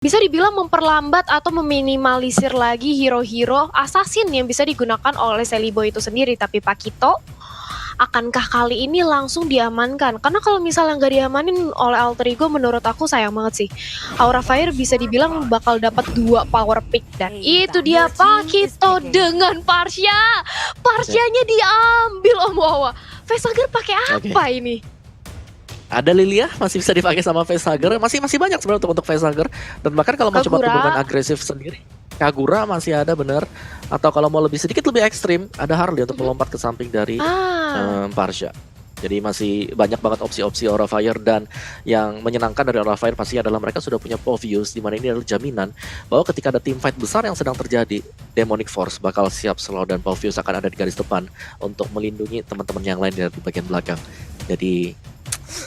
bisa dibilang memperlambat atau meminimalisir lagi hero-hero assassin yang bisa digunakan oleh Celiboy itu sendiri. Tapi Pakito, akankah kali ini langsung diamankan? Karena kalau misalnya nggak diamanin oleh Alter Ego, menurut aku sayang banget sih. Aura Fire bisa dibilang bakal dapat 2 power pick, dan itu dia Pakito dengan Parsia. Parsianya diambil Om Wawa. Facehugger pakai apa ini? Ada Lilia masih bisa dipakai sama Facehugger, masih banyak sebenarnya untuk Facehugger. Dan bahkan kalau mau coba turunkan agresif sendiri, Kagura masih ada bener. Atau kalau mau sedikit lebih ekstrim, ada Harley untuk melompat ke samping dari Parsia. Jadi masih banyak banget opsi-opsi Aura Fire, dan yang menyenangkan dari Aura Fire pasti adalah mereka sudah punya Povius, di mana ini adalah jaminan bahwa ketika ada team fight besar yang sedang terjadi, Demonic Force bakal siap slow dan Povius akan ada di garis depan untuk melindungi teman-teman yang lain di bagian belakang. Jadi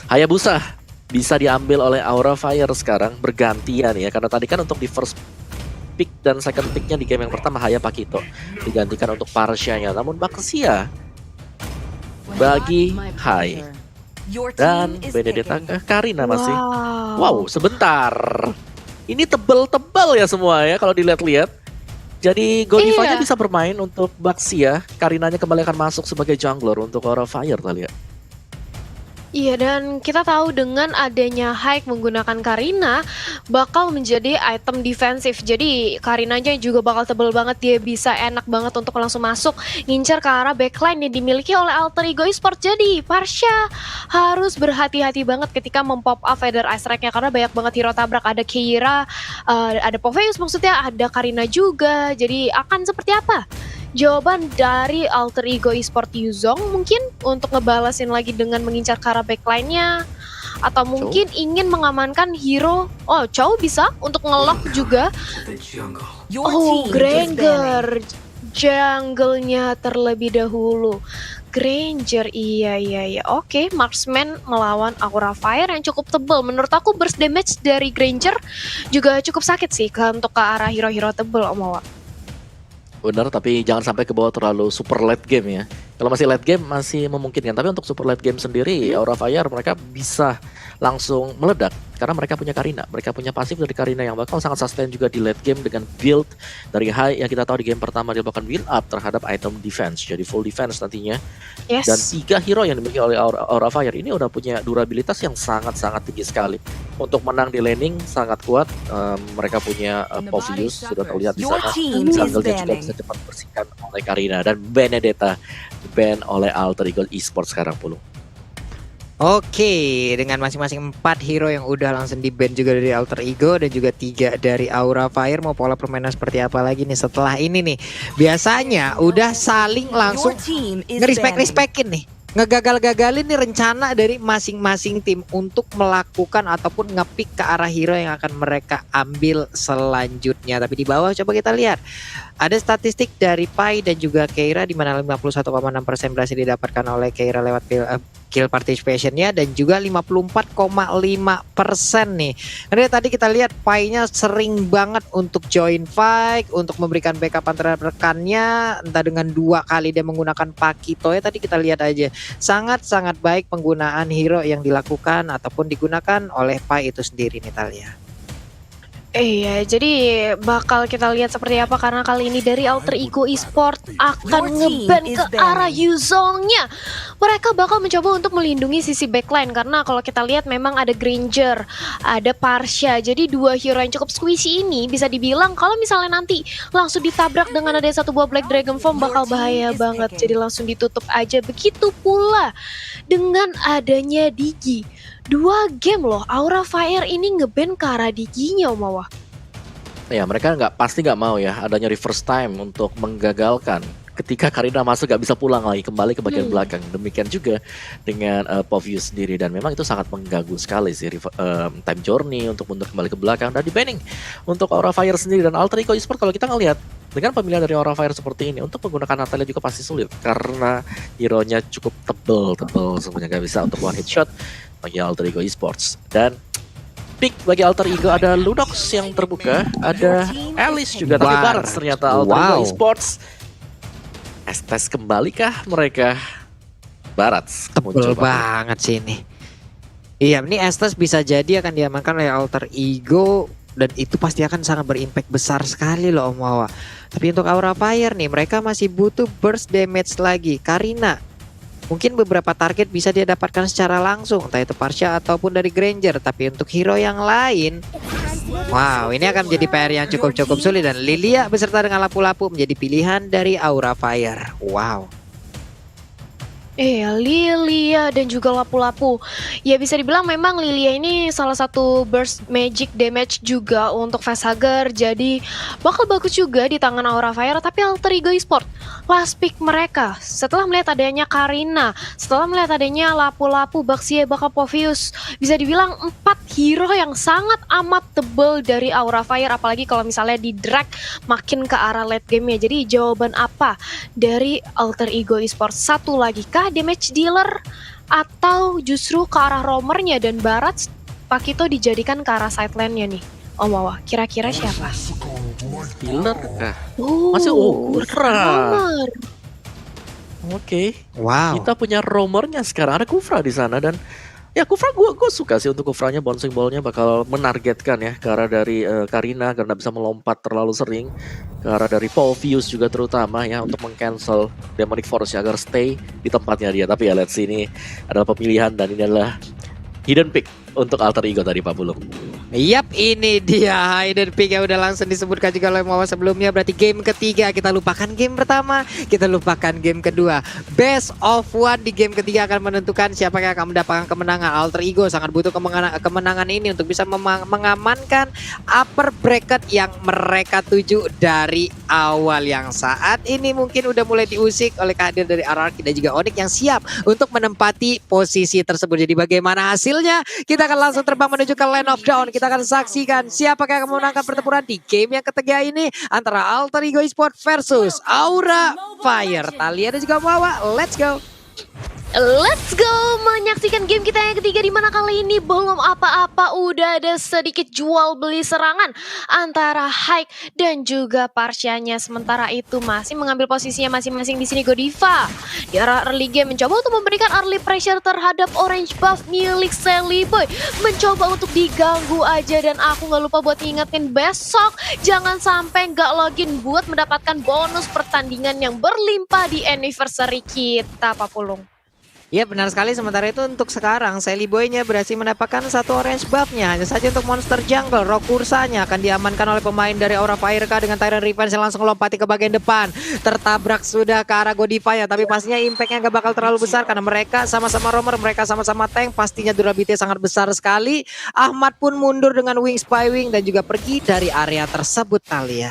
Hayabusa bisa diambil oleh Aura Fire sekarang bergantian ya, karena tadi kan untuk di first pick dan second picknya di game yang pertama Pakito digantikan untuk Parsia-nya, namun Baxia bagi Hai dan Benedetta Karina masih. Wow, sebentar. Ini tebel-tebel ya semua ya kalau dilihat-lihat. Jadi Godiva-nya bisa bermain untuk Baxia, Karinanya kembali akan masuk sebagai jungler untuk Aura Fire tadi ya. Iya, dan kita tahu dengan adanya Hike menggunakan Karina bakal menjadi item defensif. Jadi Karinanya juga bakal tebel banget, dia bisa enak banget untuk langsung masuk ngincar ke arah backline yang dimiliki oleh Alter Ego Esports. Jadi Parsia harus berhati-hati banget ketika mempop up Feather Ice Rack-nya, karena banyak banget hero tabrak. Ada Keira, ada Poveus maksudnya, ada Karina juga. Jadi akan seperti apa jawaban dari Alter Ego Esports Yuzong mungkin untuk ngebalasin lagi dengan mengincar ke arah backline-nya, atau mungkin ingin mengamankan hero. Oh, Chow bisa untuk ngelock juga. Oh, Granger jungle-nya terlebih dahulu. Granger, iya. Oke, Marksman melawan Aura Fire yang cukup tebal. Menurut aku burst damage dari Granger juga cukup sakit sih untuk ke arah hero-hero tebal, Om Wawa. Benar, tapi jangan sampai ke bawah terlalu super late game ya. Kalau masih late game masih memungkinkan, tapi untuk super late game sendiri Aura Fire mereka bisa langsung meledak karena mereka punya Karina, mereka punya pasif dari Karina yang bakal sangat sustain juga di late game dengan build dari High yang kita tahu di game pertama dia bahkan build up terhadap item defense, jadi full defense nantinya. Dan 3 hero yang dimiliki oleh Aura Fire ini udah punya durabilitas yang sangat-sangat tinggi sekali. Untuk menang di laning sangat kuat. Mereka punya Povius sudah terlihat di sana. Jungle-nya juga bisa cepat bersihkan oleh Karina, dan Benedetta ban oleh Alter Ego Esports sekarang puluh. Oke, dengan masing-masing 4 hero yang udah langsung di-ban juga dari Alter Ego dan juga 3 dari Aura Fire, mau pola permainan seperti apa lagi nih setelah ini nih? Biasanya udah saling langsung nge-respect-respectin nih. Ngegagal-gagalin nih rencana dari masing-masing tim untuk melakukan ataupun nge-pick ke arah hero yang akan mereka ambil selanjutnya. Tapi di bawah coba kita lihat. Ada statistik dari Pai dan juga Keira di mana 51,6% berhasil didapatkan oleh Keira lewat kill participationnya, dan juga 54,5% nih. Karena tadi kita lihat Pai-nya sering banget untuk join fight, untuk memberikan backup antara rekannya, entah dengan 2 kali dia menggunakan Pakito ya, tadi kita lihat aja. Sangat-sangat baik penggunaan hero yang dilakukan ataupun digunakan oleh Pai itu sendiri nih Talia. Iya, jadi bakal kita lihat seperti apa, karena kali ini dari Alter Ego Esports akan ngeban ke arah Yuzongnya. Mereka bakal mencoba untuk melindungi sisi backline, karena kalau kita lihat memang ada Granger, ada Parsia. Jadi 2 hero yang cukup squishy ini bisa dibilang kalau misalnya nanti langsung ditabrak dengan ada 1 buah Black Dragon Form bakal bahaya banget. Jadi langsung ditutup aja. Begitu pula dengan adanya Digi. 2 game loh, Aura Fire ini ngeban ke arah Digi-nya, Om Wawa. Ya, mereka pasti nggak mau ya adanya reverse time untuk menggagalkan ketika Karina masuk gak bisa pulang lagi kembali ke bagian belakang. Demikian juga dengan Povius sendiri, dan memang itu sangat mengganggu sekali sih time journey untuk mundur kembali ke belakang dan di-banning untuk Aura Fire sendiri. Dan Alter Ego Esports kalau kita ngelihat dengan pemilihan dari Aura Fire seperti ini untuk menggunakan Natalia juga pasti sulit karena hero-nya cukup tebel semuanya, gak bisa untuk one hit shot bagi Alter Ego Esports. Dan pick bagi Alter Ego ada Ludox yang terbuka, ada Alice juga, tapi Barat ternyata Alter Ego Esports. Estes kembali kah mereka? Barat tebel banget sih ini. Iya, ini Estes bisa jadi akan diamankan oleh Alter Ego. dan itu pasti akan sangat berimpact besar sekali loh Om Wawa. Tapi untuk Aura Fire nih, mereka masih butuh burst damage lagi. Karina mungkin beberapa target bisa dia dapatkan secara langsung, entah itu Parsha ataupun dari Granger. Tapi untuk hero yang lain, wow, ini akan menjadi PR yang cukup sulit. Dan Lilia beserta dengan lapu-lapu menjadi pilihan dari Aura Fire. Wow. Lilia dan juga lapu-lapu. Ya bisa dibilang memang Lilia ini salah satu burst magic damage juga untuk facehugger. Jadi bakal bagus juga di tangan Aura Fire. Tapi Alter Ego Esport last pick mereka setelah melihat adanya Karina, setelah melihat adanya lapu-lapu, Baxia, bakal Povius. Bisa dibilang 4 hero yang sangat amat tebel dari Aura Fire. Apalagi kalau misalnya di drag makin ke arah late game ya. Jadi jawaban apa dari Alter Ego Esport? Satu lagi kah damage dealer atau justru ke arah roamernya, dan Barat Pakito dijadikan ke arah side lane-nya nih Om Wawa, kira-kira siapa? Dealer kah? Masih Kufra. Roamer. Oke. Wow. Kita punya roamernya sekarang, ada Kufra di sana. Dan ya Kufra gue suka sih untuk Kufranya, bouncing ball-nya bakal menargetkan ya ke arah dari Karina karena bisa melompat terlalu sering, ke arah dari Povius juga terutama ya untuk meng-cancel Demonic Force agar stay di tempatnya dia. Tapi ya let's see, ini adalah pemilihan dan ini adalah hidden pick untuk Alter Ego tadi Pak Bulung. Yap, ini dia hidden pick yang udah langsung disebutkan juga oleh Mawa sebelumnya. Berarti game ketiga kita lupakan game pertama, kita lupakan game kedua. Best of one di game ketiga akan menentukan siapa yang akan mendapatkan kemenangan. Alter Ego sangat butuh kemenangan ini untuk bisa mengamankan upper bracket yang mereka tuju dari awal, yang saat ini mungkin udah mulai diusik oleh kehadiran dari RRQ dan juga Onyx yang siap untuk menempati posisi tersebut. Jadi bagaimana hasilnya? Kita akan langsung terbang menuju ke Land of Dawn. Kita akan saksikan siapa yang akan memenangkan pertempuran di game yang ketiga ini antara Alter Ego Esport versus Aura Fire. Talia dan juga Wawa, let's go. Let's go menyaksikan game kita yang ketiga, di mana kali ini belum apa-apa udah ada sedikit jual beli serangan antara Haik dan juga Parsha-nya. Sementara itu masih mengambil posisinya masing-masing di sini Godiva. Di arah early game mencoba untuk memberikan early pressure terhadap orange buff milik Sally Boy. Mencoba untuk diganggu aja, dan aku nggak lupa buat ngingetin besok jangan sampai nggak login buat mendapatkan bonus pertandingan yang berlimpah di anniversary kita Pak Pulung. Ya benar sekali. Sementara itu untuk sekarang Sally Boy-nya berhasil mendapatkan satu orange buff-nya. Hanya saja untuk monster jungle, Rock Ursanya akan diamankan oleh pemain dari Aura Fire dengan Tyrant Revenge yang langsung lompati ke bagian depan. Tertabrak sudah ke arah Godiva ya, tapi pastinya impact-nya gak bakal terlalu besar karena mereka sama-sama roamer, mereka sama-sama tank. Pastinya durability sangat besar sekali. Ahmad pun mundur dengan Wings by Wing dan juga pergi dari area tersebut, Talia.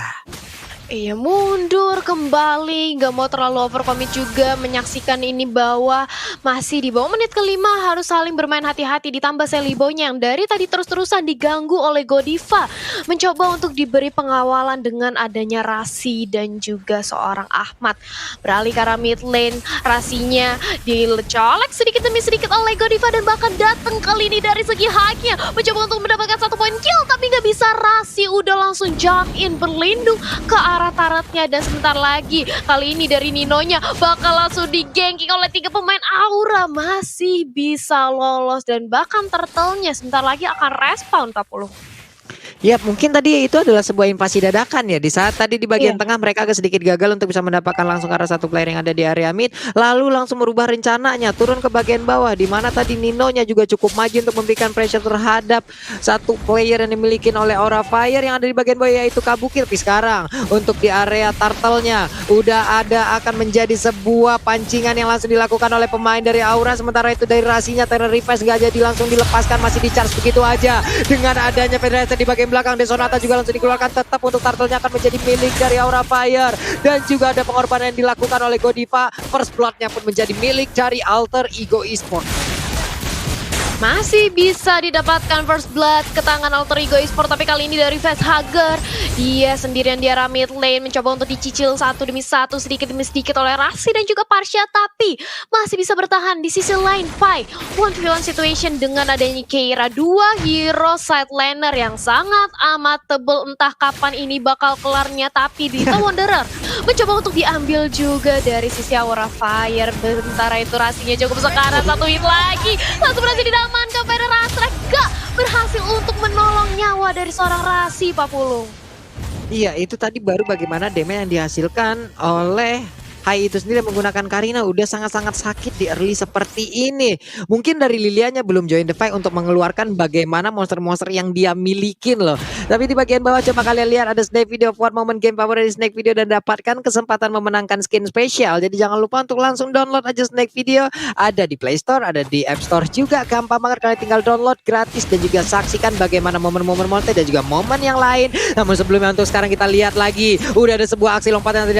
Iya, mundur kembali, nggak mau terlalu overcommit juga. Menyaksikan ini bahwa masih di bawah menit kelima harus saling bermain hati-hati. Ditambah Sally Boy-nya yang dari tadi terus-terusan diganggu oleh Godiva. Mencoba untuk diberi pengawalan dengan adanya Rasi dan juga seorang Ahmad. Beralih ke arah mid lane, Rasinya dicolek sedikit demi sedikit oleh Godiva, dan bahkan datang kali ini dari segi hacknya. Mencoba untuk mendapatkan 1 poin kill, tapi nggak bisa. Rasi udah langsung jump in berlindung ke arah turretnya, dan sebentar lagi kali ini dari Ninonya bakal langsung di-ganking oleh 3 pemain Aura. Masih bisa lolos, dan bahkan turtle-nya sebentar lagi akan respawn 40. Ya mungkin tadi itu adalah sebuah invasi dadakan ya. Di saat tadi di bagian tengah mereka agak sedikit gagal untuk bisa mendapatkan langsung arah satu player yang ada di area mid. Lalu langsung merubah rencananya turun ke bagian bawah, di mana tadi Ninonya juga cukup maju untuk memberikan pressure terhadap satu player yang dimiliki oleh Aura Fire yang ada di bagian bawah, yaitu Kabuki. Tapi sekarang untuk di area turtle-nya udah ada, akan menjadi sebuah pancingan yang langsung dilakukan oleh pemain dari Aura. Sementara itu dari Rasinya Terror Reverse nggak jadi langsung dilepaskan, masih di charge begitu aja. Dengan adanya penetrasi di bagian belakang, Desonata juga langsung dikeluarkan. Tetap untuk turtle-nya akan menjadi milik dari Aura Fire, dan juga ada pengorbanan yang dilakukan oleh Godiva. First blood-nya pun menjadi milik dari Alter Ego Esport. Masih bisa didapatkan first blood ke tangan Alter Ego Esport, tapi kali ini dari facehugger. Dia sendirian di arah mid lane, mencoba untuk dicicil satu demi satu, sedikit demi sedikit oleh Rasi dan juga Parsha, tapi masih bisa bertahan. Di sisi lain, Pai 1v1 situation dengan adanya Keira, 2 hero side laner yang sangat amat tebel. Entah kapan ini bakal kelarnya, tapi Dita Wanderer mencoba untuk diambil juga dari sisi Aura Fire. Sementara itu Rasinya cukup sekarang, 1 hit lagi, langsung berhasil didamankan pada Rastra. Gak berhasil untuk menolong nyawa dari seorang Rasi, Pak Pulung. Iya, itu tadi baru bagaimana damage yang dihasilkan oleh Hai itu sendiri menggunakan Karina udah sangat-sangat sakit di early seperti ini. Mungkin dari Lilianya belum join the fight untuk mengeluarkan bagaimana monster-monster yang dia milikin loh. Tapi di bagian bawah coba kalian lihat ada snake video of what moment game power dari snake video dan dapatkan kesempatan memenangkan skin spesial. Jadi jangan lupa untuk langsung download aja snake video. Ada di Play Store, ada di App Store juga. Gampang banget kalian tinggal download gratis dan juga saksikan bagaimana momen-momen monster dan juga momen yang lain. Namun sebelumnya untuk sekarang kita lihat lagi. Udah ada sebuah aksi lompat yang tadi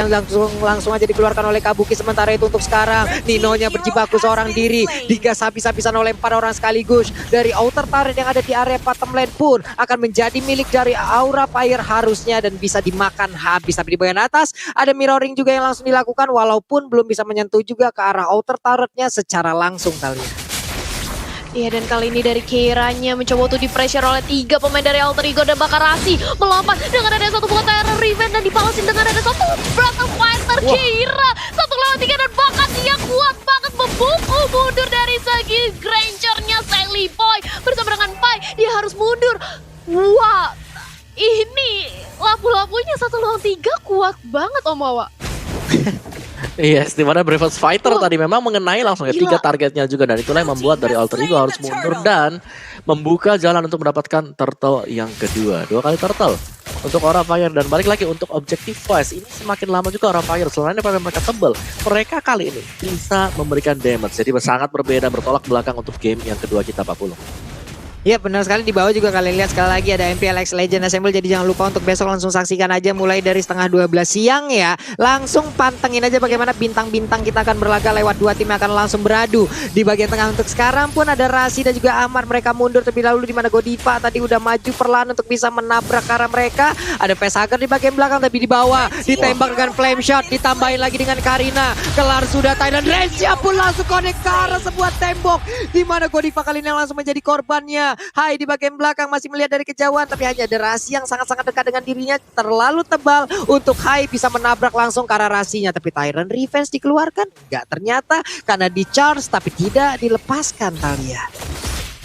langsung aja dikeluarkan oleh Kabuki. Sementara itu untuk sekarang Ninonya berjibaku seorang diri, digas habis-habisan oleh 4 orang sekaligus. Dari outer turret yang ada di area bottom lane pun akan menjadi milik dari Aura Fire harusnya dan bisa dimakan habis. Tapi di bagian atas ada mirroring juga yang langsung dilakukan walaupun belum bisa menyentuh juga ke arah outer turretnya secara langsung kalian. Iya, dan kali ini dari Keiranya mencoba untuk di-pressure oleh 3 pemain dari Alter Ego dan bakal Rasi melompat dengan ada satu buah terror revenge dan dipalasin dengan ada satu Breath of Fighter. Keira 1 lawan 3 dan bahkan dia kuat banget membungku mundur dari segi Granger-nya Sally Boy bersama dengan Pai. Dia harus mundur. Wah, ini lapu-lapunya 1 lawan 3 kuat banget Om Wawa. Yes, dimana Bravest Fighter tadi memang mengenai langsung ya 3 targetnya juga, dan itulah yang membuat dari Alter Ego harus mundur dan membuka jalan untuk mendapatkan turtle yang kedua. 2 kali turtle untuk Aura Fire, dan balik lagi untuk objective wise ini semakin lama juga Aura Fire selain daripada mereka tebal, mereka kali ini bisa memberikan damage, jadi sangat berbeda, bertolak belakang untuk game yang kedua kita Pak Pulung. Ya benar sekali, di bawah juga kalian lihat sekali lagi ada MPLX Legend Assemble. Jadi jangan lupa untuk besok langsung saksikan aja mulai dari setengah 12 siang ya. Langsung pantengin aja bagaimana bintang-bintang kita akan berlaga lewat 2 tim yang akan langsung beradu. Di bagian tengah untuk sekarang pun ada Rasi dan juga Ahmad. Mereka mundur terlebih dahulu di mana Godiva tadi udah maju perlahan untuk bisa menabrak ke arah mereka. Ada Facehugger di bagian belakang tapi di bawah ditembak dengan flame shot, ditambahin lagi dengan Karina. Kelar sudah Thailand Resya pun langsung connect ke arah sebuah tembok di mana Godiva kali ini langsung menjadi korbannya. Hai di bagian belakang masih melihat dari kejauhan tapi hanya ada Rasi yang sangat-sangat dekat dengan dirinya, terlalu tebal untuk Hai bisa menabrak langsung ke arah Rasinya. Tapi Tyrant Revenge dikeluarkan? Enggak, ternyata karena di charge tapi tidak dilepaskan Talia.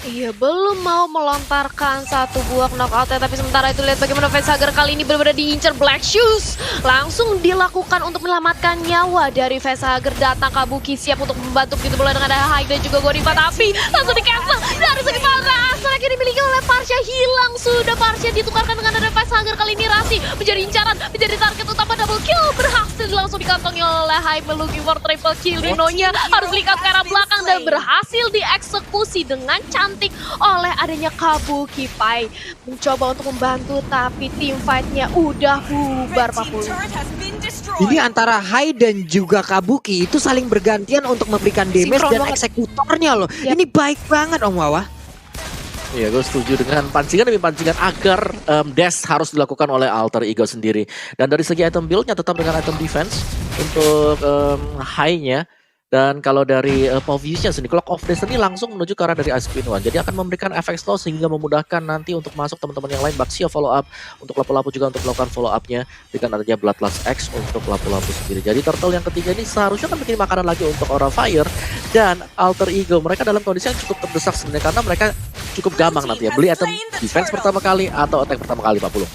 Iya, belum mau melontarkan satu buah knockout ya, tapi sementara itu lihat bagaimana Facehugger kali ini benar-benar diincar Black Shoes. Langsung dilakukan untuk menyelamatkan nyawa dari Facehugger. Datang Kabuki siap untuk membantu begitu pula dengan ada Haik dan juga Godiva, tapi langsung di-cancel dari segi Fazra. Asal yang dimiliki oleh Parsha hilang sudah. Parsha ditukarkan dengan ada Facehugger kali ini. Rasi menjadi incaran, menjadi target utama, double kill berhasil langsung dikantongi oleh Haik, looking for triple kill. Rinonya harus lihat ke arah belakang dan berhasil dieksekusi dengan cantik oleh adanya Kabuki. Pai mencoba untuk membantu tapi tim fight-nya udah bubar Pak Pulung. Ini antara Hai dan juga Kabuki itu saling bergantian untuk memberikan damage Sinkron dan banget. eksekutornya loh. Yap. Ini baik banget Om Wawa. Iya, gue setuju dengan pancingan demi pancingan agar dash harus dilakukan oleh Alter Ego sendiri. Dan dari segi item build-nya tetap dengan item defense untuk high-nya. Dan kalau dari Povius-nya sendiri, Clock of Destiny langsung menuju ke arah dari Ice Queen One. Jadi akan memberikan efek slow sehingga memudahkan nanti untuk masuk teman-teman yang lain. Baxia follow up, untuk lapu-lapu juga untuk melakukan follow up-nya. Dengan adanya Bloodlust X untuk lapu-lapu sendiri. Jadi turtle yang ketiga ini seharusnya kan bikin makanan lagi untuk Aura Fire dan Alter Ego. Mereka dalam kondisi yang cukup terdesak sebenarnya karena mereka cukup gampang nanti ya. Beli item defense pertama kali atau attack pertama kali Pak Pulung.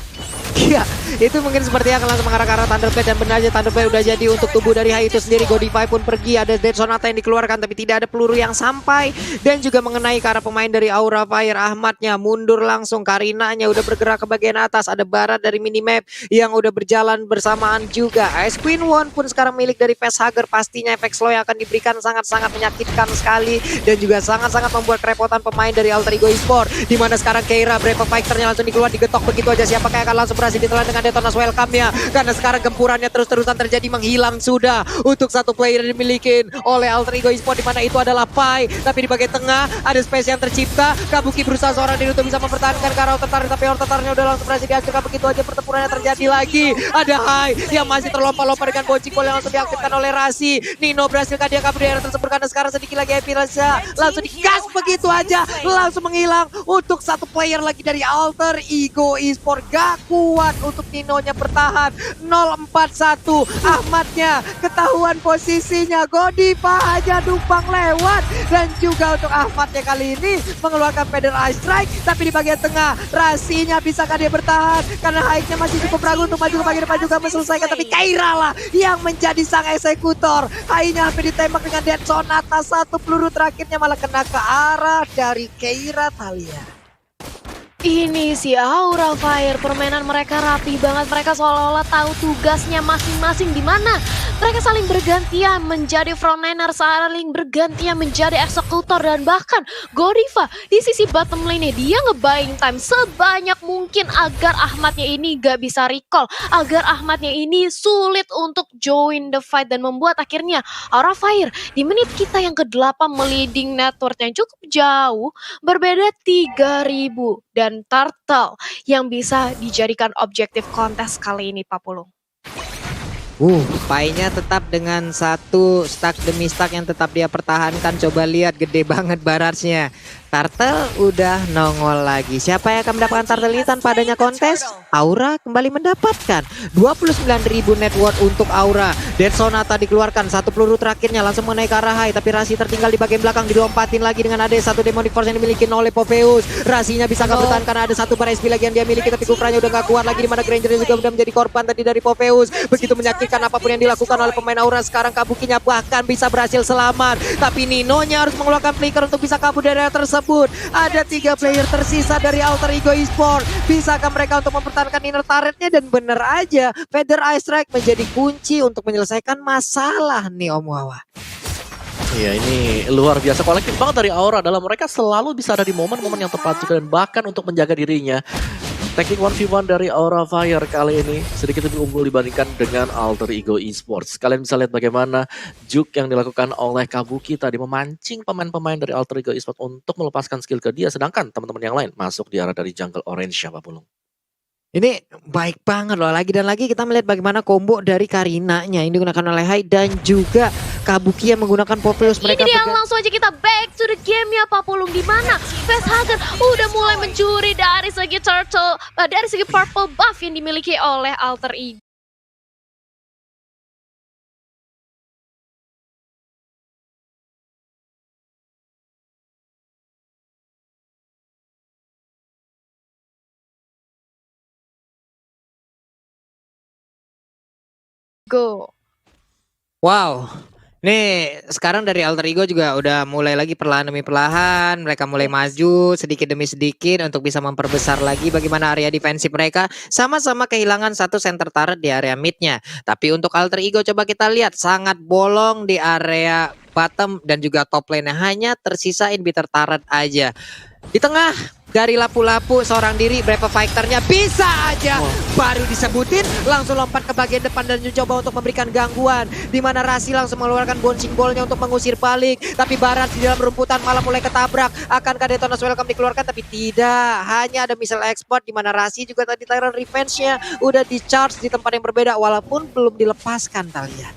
Iya, itu mungkin seperti akan langsung mengarah ke arah Thunderblade dan benar aja Thunderblade udah jadi untuk tubuh dari Hai itu sendiri. Godiva pun pergi, ada Dead Sonata yang dikeluarkan tapi tidak ada peluru yang sampai dan juga mengenai ke arah pemain dari Aura Fire. Ahmadnya mundur langsung, Karinanya udah bergerak ke bagian atas, ada Barat dari minimap yang udah berjalan bersamaan juga. Ice Queen One pun sekarang milik dari Facehugger, pastinya efek slow yang akan diberikan sangat-sangat menyakitkan sekali dan juga sangat-sangat membuat kerepotan pemain dari Alter Ego Esport. Dimana sekarang Keira Brave Fighter-nya langsung dikeluar, digetok begitu aja. Siapakah yang akan langsung berhasil ditelan dengan Detonas welcome-nya, karena sekarang gempurannya terus-terusan terjadi, menghilang sudah untuk satu player yang dimiliki oleh Alter Ego Esport, di mana itu adalah Pai. Tapi di bagian tengah ada space yang tercipta. Kabuki berusaha seorang diri untuk bisa mempertahankan ke arah Outer, tapi Outer udah langsung berhasil dihancurkan. Begitu aja pertempurannya terjadi lagi. Ada Hai yang masih terlompa-lompa dengan bouncing ball yang langsung diaktifkan oleh Rasi. Nino berhasil dia kabur dari area tersebut. karena sekarang sedikit lagi Happy Rasa langsung digas begitu aja, langsung menghilang untuk satu player lagi dari Alter Ego Esports. Gak kuat untuk Ninonya bertahan 041. Ahmadnya ketahuan posisinya, Godiva hanya numpang lewat, dan juga untuk Ahmadnya kali ini mengeluarkan Feather Eye Strike, tapi di bagian tengah Rasinya bisakah dia bertahan karena Haiknya masih cukup ragu untuk maju ke bagian depan juga menyelesaikan, tapi Keira lah yang menjadi sang eksekutor. Haiknya hampir ditembak dengan Dead Sonata, satu peluru terakhirnya malah kena ke arah dari Keira Thalia. Ini si Aura Fire, permainan mereka rapi banget. Mereka seolah-olah tahu tugasnya masing-masing di mana. Mereka saling bergantian menjadi frontliner, saling bergantian menjadi eksekutor, dan bahkan Godiva di sisi bottom lane dia nge-buying time sebanyak mungkin agar Ahmadnya ini gak bisa recall, agar Ahmadnya ini sulit untuk join the fight, dan membuat akhirnya Aura Fire di menit kita yang ke-8 meliding network yang cukup jauh, berbeda 3000, dan Turtle yang bisa dijadikan objektif kontes kali ini, Pak Pulung. Painya tetap dengan satu stack demi stack yang tetap dia pertahankan. Coba lihat, gede banget barasnya. Turtle udah nongol lagi. Siapa yang akan mendapatkan Turtle ini tanpa adanya kontes? Aura kembali mendapatkan 29.000 net worth untuk Aura. Dead Sonata dikeluarkan, satu peluru terakhirnya langsung mengenai ke arah Hai, tapi Rasi tertinggal di bagian belakang, dilompatin lagi dengan ada satu Demonic Force yang dimiliki oleh Popheus. Rasinya bisa bertahan karena ada satu bar SP lagi yang dia miliki, tapi ukurannya udah gak kuat lagi, dimana Granger juga udah menjadi korban tadi dari Popheus. Begitu menyakitkan apapun yang dilakukan oleh pemain Aura. Sekarang Kabukinya bahkan bisa berhasil selamat, tapi Ninonya harus mengeluarkan flicker untuk bisa kabur dari area tersebut. Ada 3 player tersisa dari Alter Ego Esports. Bisakah mereka untuk mempertahankan inner turretnya? Dan bener aja, Feather Eye Strike menjadi kunci untuk menyelesaikan masalah nih Om Wawa. Iya, ini luar biasa kolektif banget dari Aura. Dalam mereka selalu bisa ada di momen-momen yang tepat juga, dan bahkan untuk menjaga dirinya. Teknik 1v1 dari Aura Fire kali ini sedikit lebih unggul dibandingkan dengan Alter Ego Esports. Kalian bisa lihat bagaimana juke yang dilakukan oleh Kabuki tadi memancing pemain-pemain dari Alter Ego Esports untuk melepaskan skill ke dia, sedangkan teman-teman yang lain masuk di arah dari jungle orange. Siapa Pulung? Ini baik banget loh, lagi dan lagi kita melihat bagaimana combo dari Karinanya yang digunakan oleh Hai dan juga Kabuki yang menggunakan Popheus. Ini dia, langsung aja kita back to the game ya Pak Pulung, di mana Facehugger udah mulai mencuri dari segi turtle, dari segi purple buff yang dimiliki oleh Alter Ego. Go. Wow. Nih sekarang dari Alter Ego juga udah mulai lagi perlahan demi perlahan. Mereka mulai maju sedikit demi sedikit untuk bisa memperbesar lagi bagaimana area defensif mereka. Sama-sama kehilangan satu center turret di area midnya. Tapi untuk Alter Ego coba kita lihat, sangat bolong di area bottom dan juga top lane-nya. Hanya tersisa inhibitor turret aja. Di tengah dari lapu-lapu seorang diri, berapa fighternya bisa aja baru disebutin langsung lompat ke bagian depan dan mencoba untuk memberikan gangguan, di mana Rasi langsung mengeluarkan bouncing ball-nya untuk mengusir balik, tapi Barat di dalam rumputan malah mulai ketabrak. Akankah Detona's Welcome dikeluarkan? Tapi tidak, hanya ada missile export, di mana Rasi juga tadi Tyrant Revenge-nya udah di charge di tempat yang berbeda walaupun belum dilepaskan Thalia.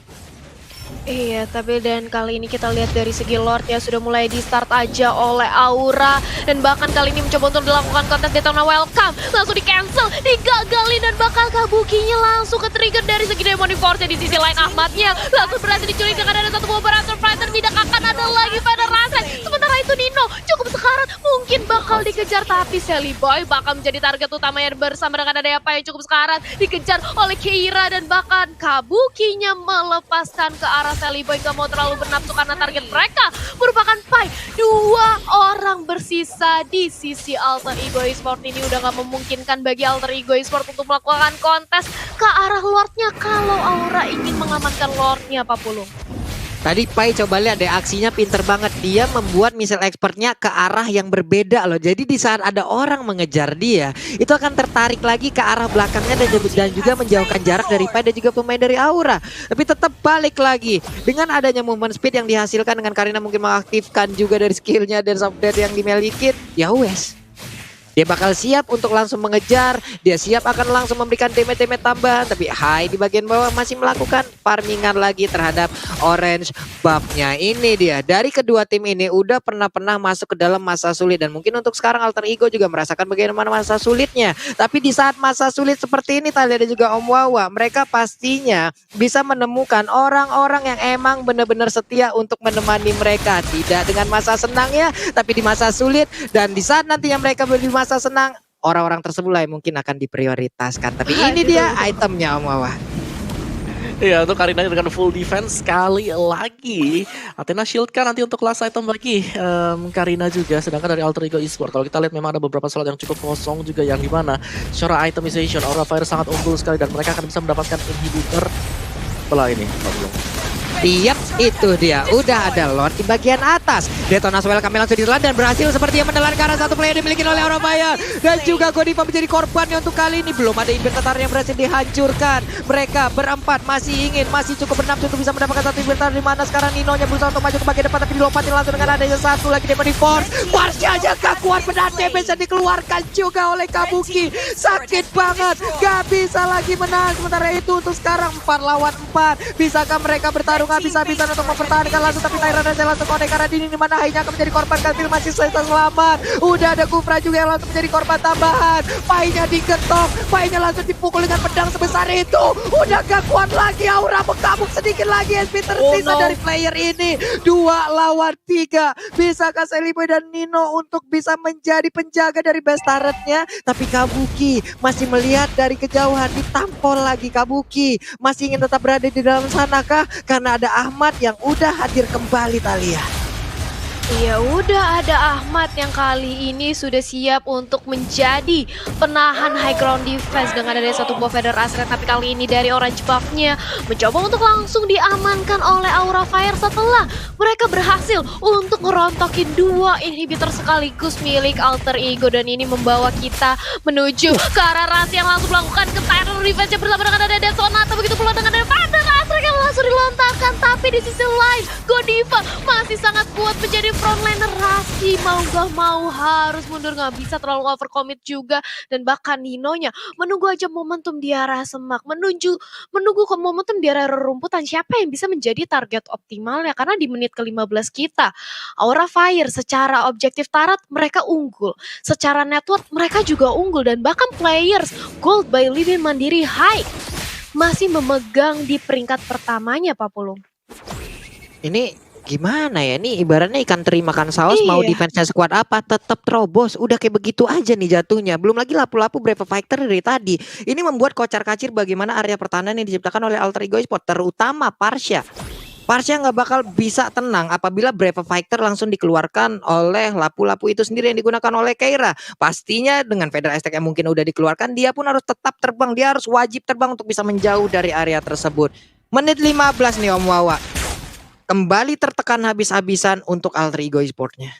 Iya, tapi dan kali ini kita lihat dari segi Lord ya sudah mulai di start aja oleh Aura, dan bahkan kali ini mencoba untuk dilakukan kontes Detona's Welcome, langsung di cancel, digagalin, dan bakal Kabukinya langsung ke trigger dari segi Demonic Force di sisi lain. Ahmadnya langsung berhasil diculik dengan ada satu operator fighter, tidak akan ada lagi pada rasa. Sementara itu Nino cukup sekarat, mungkin bakal dikejar, tapi Sally Boy bakal menjadi target utamanya bersama dengan ada apa yang cukup sekarat, dikejar oleh Keira, dan bahkan Kabukinya melepaskan ke arah Sally Boy. Gak mau terlalu bernafsu karena target mereka merupakan Pai. 2 orang bersisa di sisi Alter Ego Esports. Ini udah gak memungkinkan bagi Alter Ego Esports untuk melakukan kontes ke arah Lordnya kalau Aura ingin mengamankan Lordnya, Pak Pulung. Tadi Pai coba lihat deh, aksinya pinter banget. Dia membuat missile expertnya ke arah yang berbeda loh. Jadi di saat ada orang mengejar dia, itu akan tertarik lagi ke arah belakangnya dan juga menjauhkan jarak dari Pai dan juga pemain dari Aura. Tapi tetap balik lagi. Dengan adanya movement speed yang dihasilkan dengan Karina mungkin mengaktifkan juga dari skillnya dan subdead yang dimiliki, ya wes. Dia bakal siap untuk langsung mengejar, dia siap akan langsung memberikan damage-damage tambahan, tapi Hai di bagian bawah masih melakukan farmingan lagi terhadap orange buff-nya. Ini dia, dari kedua tim ini udah pernah masuk ke dalam masa sulit, dan mungkin untuk sekarang Alter Ego juga merasakan bagaimana masa sulitnya. Tapi di saat masa sulit seperti ini, Talia dan juga Om Wawa, mereka pastinya bisa menemukan orang-orang yang emang benar-benar setia untuk menemani mereka, tidak dengan masa senangnya, tapi di masa sulit. Dan di saat nantinya mereka di masa senang, orang-orang tersebut lah yang mungkin akan diprioritaskan. Tapi ini dia itemnya Om Wawa. Iya, untuk Karina dengan full defense sekali lagi. Athena shield kan nanti untuk last item bagi Karina juga. Sedangkan dari Alter Ego Esport, kalau kita lihat memang ada beberapa slot yang cukup kosong juga, yang dimana secara itemization Aura Fire sangat unggul sekali, dan mereka akan bisa mendapatkan inhibitor setelah ini. Tiap itu dia, udah ada Lord di bagian atas. Detonas welcome langsung ditelan dan berhasil seperti yang menelan ke arah satu player dimiliki oleh Aura Fire. Dan juga Godiva menjadi korbannya untuk kali ini. Belum ada inventar yang berhasil dihancurkan. Mereka berempat masih cukup bernafsu untuk bisa mendapatkan satu inventar, di mana sekarang Ninonya berusaha untuk maju ke bagian depan, tapi dilompatin langsung dengan adanya satu lagi Demon Force. Force-nya aja gak kuat, benar damage yang dikeluarkan juga oleh Kabuki. Sakit banget, gak bisa lagi menang. Sementara itu untuk sekarang 4 lawan 4. Bisakah mereka bertarung habis-habisan untuk mempertahankan langsung, tapi Tyrant aja langsung connect karena Dini di mana Hai-nya akan menjadi korban. Katil masih selesai selamat. Udah ada Kufra juga yang langsung menjadi korban tambahan. Pai-nya digetok, Pai-nya langsung dipukul dengan pedang sebesar itu. Udah gak kuat lagi, Aura mengamuk sedikit lagi. SP tersisa dari player ini. 2 lawan 3. Bisakah Seliboy dan Nino untuk bisa menjadi penjaga dari base turret-nya? Tapi Kabuki masih melihat dari kejauhan, ditampol lagi Kabuki. Masih ingin tetap berada di dalam sana kah? Karena ada Ahmad yang udah hadir kembali, Talia. Iya, udah ada Ahmad yang kali ini sudah siap untuk menjadi penahan high ground defense dengan adanya satu buff Feather Asret. Tapi kali ini dari orange buff-nya mencoba untuk langsung diamankan oleh Aura Fire setelah mereka berhasil untuk merontokin 2 inhibitor sekaligus milik Alter Ego. Dan ini membawa kita menuju ke arah Ras yang langsung melakukan ke Terror Revenge bersama dengan ada Sonata. Begitu pula dengan ada Feather Asret yang langsung dilontarkan. Tapi di sisi lain Godiva masih sangat kuat menjadi frontliner. Rasi mau gak mau harus mundur, gak bisa terlalu overcommit juga. Dan bahkan Ninonya menunggu aja momentum di arah semak, menunggu ke momentum di arah rerumputan, siapa yang bisa menjadi target optimalnya. Karena di menit ke-15 kita Aura Fire secara objektif tarat mereka unggul, secara network mereka juga unggul, dan bahkan players Gold by Living Mandiri High masih memegang di peringkat pertamanya, Pak Pulung. Ini gimana ya, ini ibaratnya ikan teri makan saus. Mau defense-nya sekuat apa tetap terobos. Udah kayak begitu aja nih jatuhnya. Belum lagi lapu-lapu Brave Fighter dari tadi. Ini membuat kocar-kacir bagaimana area pertahanan yang diciptakan oleh Alter Ego Esport, terutama Parsha nggak bakal bisa tenang apabila Brave Fighter langsung dikeluarkan oleh lapu-lapu itu sendiri yang digunakan oleh Keira. Pastinya dengan Feather Aztec yang mungkin udah dikeluarkan, dia pun harus tetap terbang. Dia harus wajib terbang untuk bisa menjauh dari area tersebut. Menit 15 nih Om Wawa. Kembali tertekan habis-habisan untuk Alter Ego Esport-nya.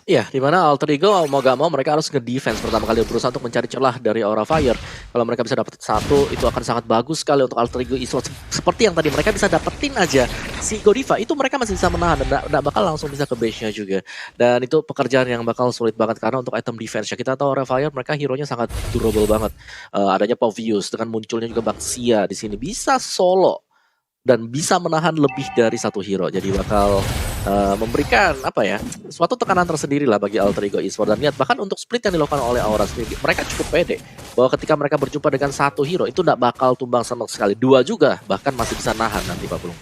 Iya, dimana Alter Ego mau gak mau mereka harus nge-defense pertama kali, berusaha untuk mencari celah dari Aura Fire. Kalau mereka bisa dapat satu, itu akan sangat bagus sekali untuk Alter Ego Esport. Seperti yang tadi mereka bisa dapetin aja si Godiva, itu mereka masih bisa menahan dan gak bakal langsung bisa ke base-nya juga. Dan itu pekerjaan yang bakal sulit banget karena untuk item defense-nya kita tahu Aura Fire mereka hero-nya sangat durable banget. Adanya Povius dengan munculnya juga Baxia di sini bisa solo dan bisa menahan lebih dari satu hero, jadi bakal memberikan apa ya, suatu tekanan tersendiri lah bagi Alter Ego Esport. Dan lihat bahkan untuk split yang dilakukan oleh Aura sendiri, mereka cukup pede bahwa ketika mereka berjumpa dengan satu hero itu tidak bakal tumbang sama sekali, 2 juga bahkan masih bisa nahan nanti Pak Bulung.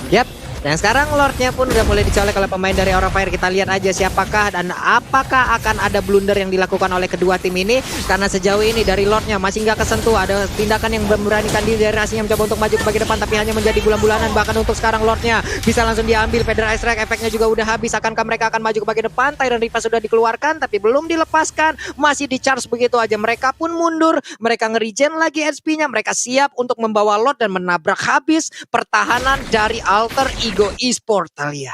Yap. Dan sekarang Lordnya pun udah mulai dicolek oleh pemain dari Aura Fire. Kita lihat aja siapakah dan apakah akan ada blunder yang dilakukan oleh kedua tim ini. Karena sejauh ini dari Lordnya masih nggak kesentuh. Ada tindakan yang memberanikan diri dari Rasinya mencoba untuk maju ke bagian depan, tapi hanya menjadi bulan-bulanan. Bahkan untuk sekarang Lordnya bisa langsung diambil. Feather Ice Strike efeknya juga udah habis. Akankah mereka akan maju ke bagian depan? Tyrant Riva sudah dikeluarkan tapi belum dilepaskan. Masih di charge begitu aja. Mereka pun mundur. Mereka nge-regen lagi HP-nya. Mereka siap untuk membawa Lord dan menabrak habis pertahanan dari Alter Ego Esport, Talia.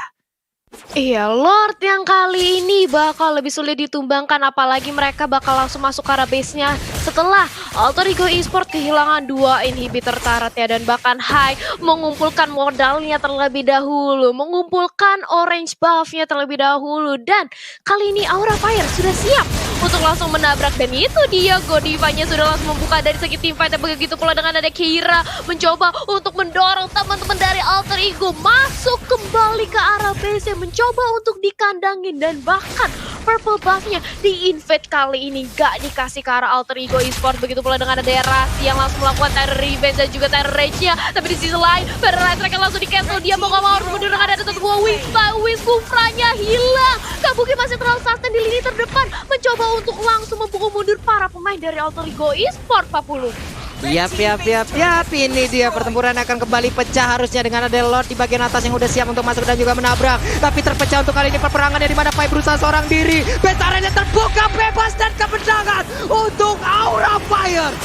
Iya, Lord yang kali ini bakal lebih sulit ditumbangkan, apalagi mereka bakal langsung masuk ke arah base-nya setelah Alter Ego Esport kehilangan 2 inhibitor turret ya, dan bahkan High mengumpulkan modalnya terlebih dahulu, mengumpulkan orange buff-nya terlebih dahulu, dan kali ini Aura Fire sudah siap untuk langsung menabrak. Dan itu dia Godiva-nya sudah langsung membuka dari segi teamfight. Dan begitu pula dengan ada Kira mencoba untuk mendorong teman-teman dari Alter Ego masuk kembali ke arah base, mencoba untuk dikandangin. Dan bahkan purple buff-nya di-invade kali ini gak dikasih ke arah Alter Ego Esports. Begitu pula dengan ada Rasi yang langsung melakukan Terror Revenge dan juga Terror Rage-nya. Tapi di sisi lain, Ferrari Track langsung di-cancel. Dia mau gak mau harus mundur dengan ada satu buah Wings Kufranya hilang. Kabuki masih terlalu sustain di lini terdepan, mencoba untuk langsung memukul mundur para pemain dari Alter Ego Esports. 40. Yap. Ini dia pertempuran akan kembali pecah harusnya dengan ada Lord di bagian atas yang udah siap untuk masuk dan juga menabrak. Tapi terpecah untuk kali ini peperangannya di mana Pai berusaha seorang diri. Betaranya terbuka bebas dan kemenangan untuk Aura Fire.